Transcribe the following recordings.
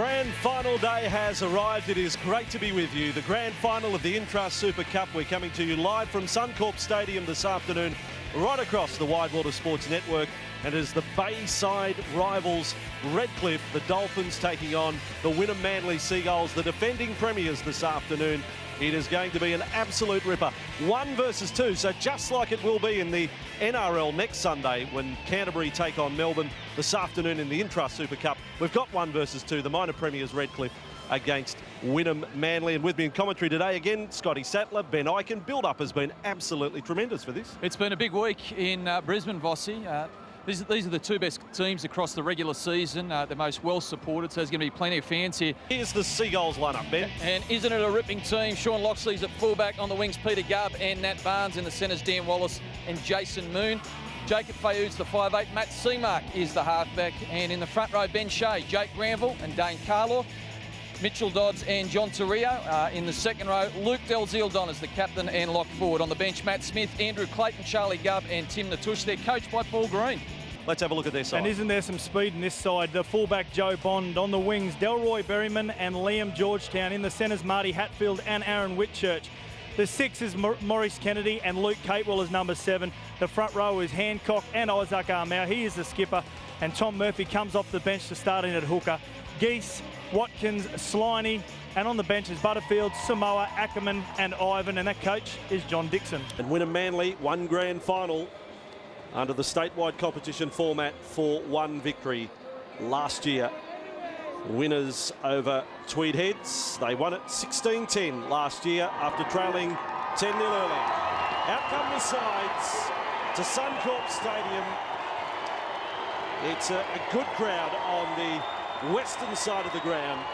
Grand final day has arrived. It is great to be with you. The grand final of the Intrust Super Cup. We're coming to you live from Suncorp Stadium this afternoon, right across the Widewater Sports Network. And as the Bayside rivals Redcliffe, the Dolphins taking on the Wynnum Manly Seagulls, the defending premiers this afternoon. It is going to be an absolute ripper. 1 versus 2, so just like it will be in the NRL next Sunday when Canterbury take on Melbourne this afternoon in the Intrust Super Cup. We've got 1 versus 2, the minor premiers Redcliffe against Wynnum Manly. And with me in commentary today again, Scotty Sattler, Ben Eichen. Build-up has been absolutely tremendous for this. It's been a big week in Brisbane, Vossi. These are the two best teams across the regular season, the most well-supported, so there's going to be plenty of fans here. Here's the Seagulls lineup, Ben. And isn't it a ripping team? Sean Loxley's at fullback, on the wings Peter Gubb and Nat Barnes, in the centres Dan Wallace and Jason Moon. Jacob Fayud's the 5'8", Matt Seamark is the halfback, and in the front row Ben Shea, Jake Granville and Dane Carlaw. Mitchell Dodds and John Torrio. In the second row, Luke Dalziel-Don is the captain and lock forward. On the bench, Matt Smith, Andrew Clayton, Charlie Gubb and Tim Natush. They're coached by Paul Green. Let's have a look at their side. And isn't there some speed in this side? The fullback Joe Bond, on the wings Delroy Berryman and Liam Georgetown. In the centres Marty Hatfield and Aaron Whitchurch. The 6 is Maurice Kennedy and Luke Catewell is number 7. The front row is Hancock and Isaac Armour. He is the skipper. And Tom Murphy comes off the bench to start in at hooker. Geese, Watkins, Sliney, and on the bench is Butterfield, Samoa, Ackerman and Ivan, and that coach is John Dixon. And Wynnum Manly, 1 grand final under the statewide competition format for 1 victory last year. Winners over Tweed Heads. They won it 16-10 last year after trailing 10-0 early. Out come the sides to Suncorp Stadium. It's a good crowd on the western side of the ground.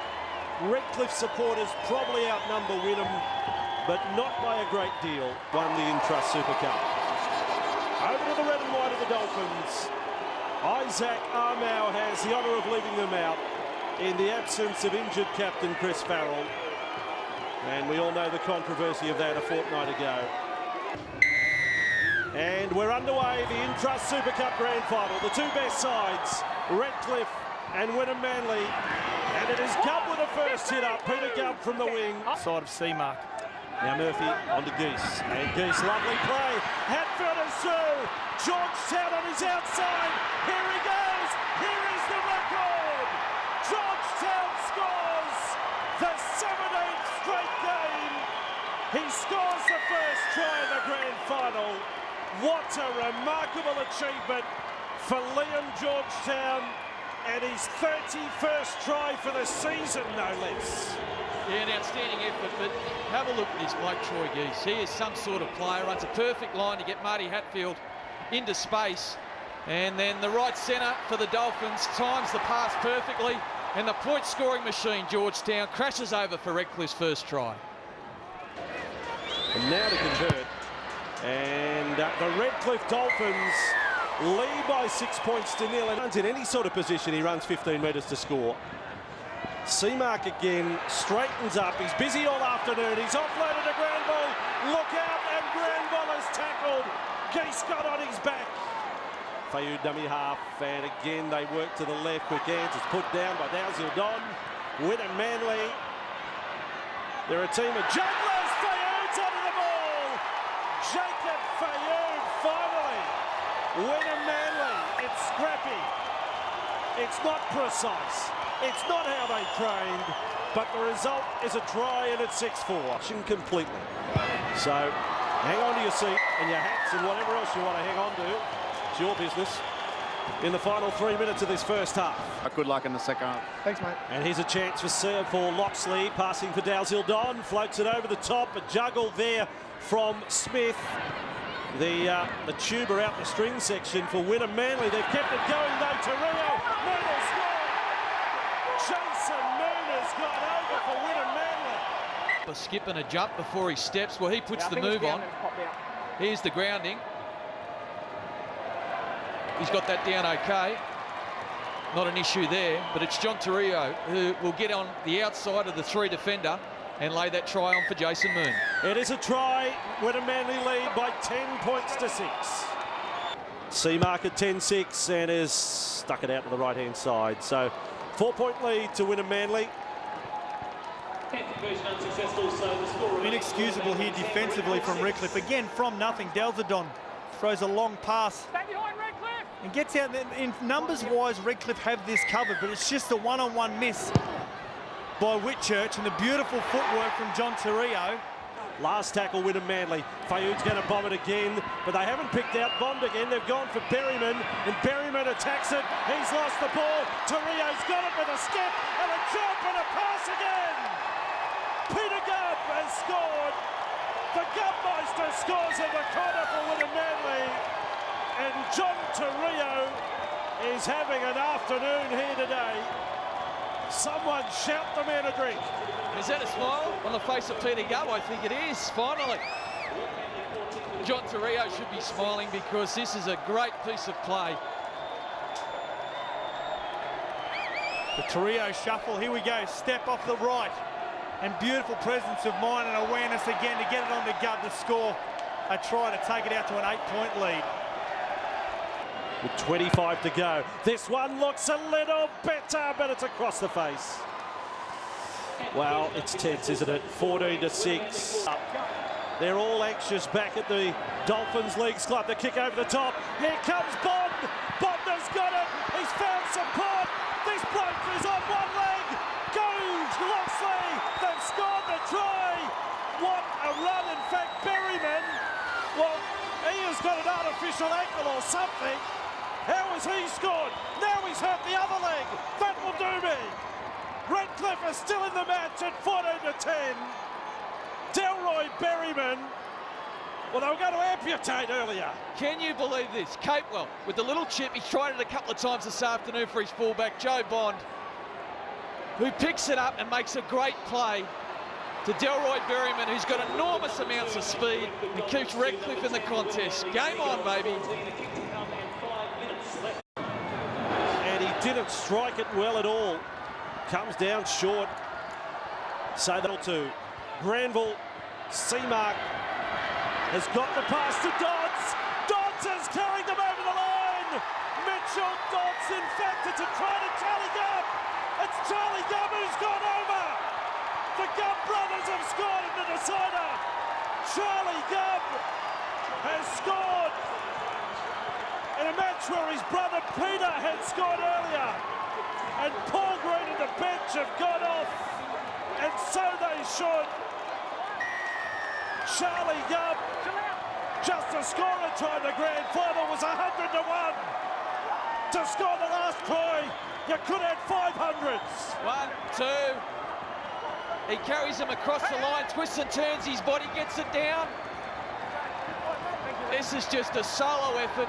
Redcliffe supporters probably outnumber Wynnum, but not by a great deal. Won the Intrust Super Cup. Over to the red and white of the Dolphins. Isaac Armour has the honour of leaving them out in the absence of injured captain Chris Farrell. And we all know the controversy of that a fortnight ago. And we're underway, the Intrust Super Cup Grand Final. The 2 best sides, Redcliffe and Wynnum Manly. And it is Gubb with the first hit up, Peter Gubb from the wing. Side of Seamark. Now Murphy on to Geese, and Geese, lovely play. Hatfield is through. Georgetown on his outside. Here he goes. Here is the record. Georgetown scores the 17th straight game. He scores the first try in the grand final. What a remarkable achievement for Liam Georgetown, and his 31st try for the season, no less. Yeah, an outstanding effort, but have a look at this bloke, Troy Geese. He is some sort of player, runs a perfect line to get Marty Hatfield into space. And then the right centre for the Dolphins times the pass perfectly. And the point-scoring machine, Georgetown, crashes over for Redcliffe's first try. And now to convert. And the Redcliffe Dolphins lead by 6 points to 0. And runs in any sort of position, he runs 15 metres to score. Seamark again straightens up. He's busy all afternoon. He's offloaded to Granville. Look out, and Granville is tackled. Geese got on his back. Fayud dummy half, and again they work to the left. Quick hands, it's put down by Dalziel-Don. Wynnum Manly. They're a team of jugglers. Fayud's onto the ball. Jacob Fayud finally. Wynnum Manly. It's scrappy. It's not precise. It's not how they trained, but the result is a try, and it's 6-4. Completely. So hang on to your seat and your hats and whatever else you want to hang on to. It's your business in the final 3 minutes of this first half. Good luck in the second half. Thanks, mate. And here's a chance for Loxley, passing for Dalziel-Don, floats it over the top, a juggle there from Smith. The tuber out the string section for Wynnum Manly. They've kept it going though. Torrio, Moon has scored. Jason Moon has got over for Wynnum Manly. A skip and a jump before he steps. Well, he puts the move on. Here's the grounding. He's got that down okay. Not an issue there, but it's John Torrio who will get on the outside of the 3 defender and lay that try on for Jason Moon. It is a try. Wynnum Manly lead by 10 points to 6. Seamark at 10-6 and has stuck it out to the right-hand side. So 4-point lead to Wynnum Manly. Inexcusable here defensively from Redcliffe. Again, from nothing, Delzadon throws a long pass. And gets out. In numbers-wise, Redcliffe have this covered, but it's just a one-on-one miss by Whitchurch and the beautiful footwork from John Torrio. Last tackle, Wynnum Manly. Fayoud's going to bomb it again, but they haven't picked out Bond again. They've gone for Berryman, and Berryman attacks it. He's lost the ball. Torrio's got it with a skip and a jump and a pass again. Peter Gubb has scored. The Gubbmeister scores in the corner for Wynnum Manly. And John Torrio is having an afternoon here today. Someone shout the man a drink. Is that a smile on the face of Peter Gubb? I think it is, finally. John Torrio should be smiling because this is a great piece of play. The Torrio shuffle, here we go, step off the right. And beautiful presence of mind and awareness again to get it on to Gubb to score a try to take it out to an 8-point lead. With 25 to go. This one looks a little better, but it's across the face. Well, it's tense, isn't it? 14-6. They're all anxious back at the Dolphins Leagues Club. The kick over the top. Here comes Bond. Bond has got it. He's found support. This bloke is on one leg. Goes Loxley. They've scored the try. What a run. In fact, Berryman, well, he has got an artificial ankle or something. How has he scored? Now he's hurt the other leg. That will do me. Redcliffe is still in the match at 14-10. Delroy Berryman. Well, they were going to amputate earlier. Can you believe this? Capewell with the little chip. He's tried it a couple of times this afternoon for his fullback, Joe Bond, who picks it up and makes a great play to Delroy Berryman, who's got enormous amounts of speed and keeps Redcliffe in the contest. Game on, baby. And he didn't strike it well at all. Comes down short. So that'll do. Granville, Seamark has got the pass to Dodds. Dodds has carried them over the line. Mitchell Dodds, in fact, it's a try to Charlie Gubb. It's Charlie Gubb who's gone over. The Gubb brothers have scored in the decider. Charlie Gubb has scored in a match where his brother Peter had scored earlier. And Paul Green and the bench have gone off, and so they should. Charlie Gubb, just to score a try in the grand final, was 100-1. To score the last try, you could add 500s. 1, 2. He carries him across the line, twists and turns his body, gets it down. This is just a solo effort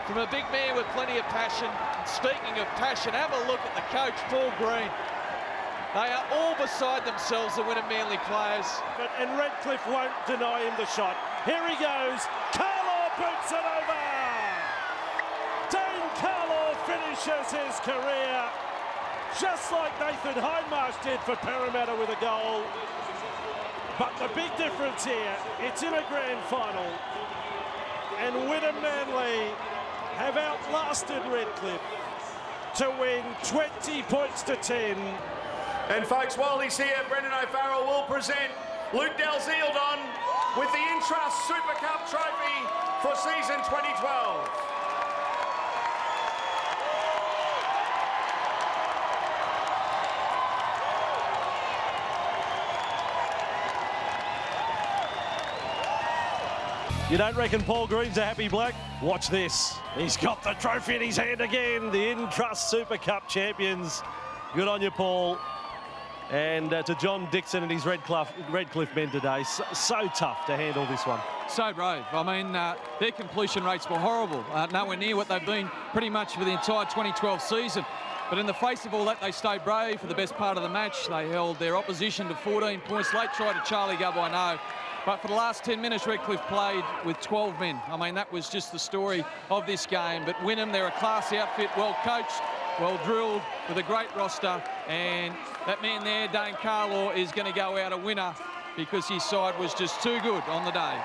from a big man with plenty of passion. Speaking of passion, have a look at the coach, Paul Green. They are all beside themselves, the Wynnum Manly players. And Redcliffe won't deny him the shot. Here he goes. Carlaw boots it over. Dane Carlaw finishes his career just like Nathan Hindmarsh did for Parramatta with a goal. But the big difference here, it's in a grand final. And Wynnum Manly have outlasted Redcliffe to win 20 points to 10. And folks, while he's here, Brendan O'Farrell will present Luke Delzadon with the Intrust Super Cup trophy for season 2012. You don't reckon Paul Green's a happy bloke? Watch this. He's got the trophy in his hand again. The Intrust Super Cup champions. Good on you, Paul. And to John Dixon and his Redcliffe men today. So tough to handle this one. So brave. I mean, their completion rates were horrible. Nowhere near what they've been pretty much for the entire 2012 season. But in the face of all that, they stayed brave for the best part of the match. They held their opposition to 14 points. Late try to Charlie Gubb, I know. But for the last 10 minutes, Redcliffe played with 12 men. I mean, that was just the story of this game. But Wynnum, they're a class outfit, well coached, well drilled, with a great roster. And that man there, Dane Carlaw, is going to go out a winner because his side was just too good on the day.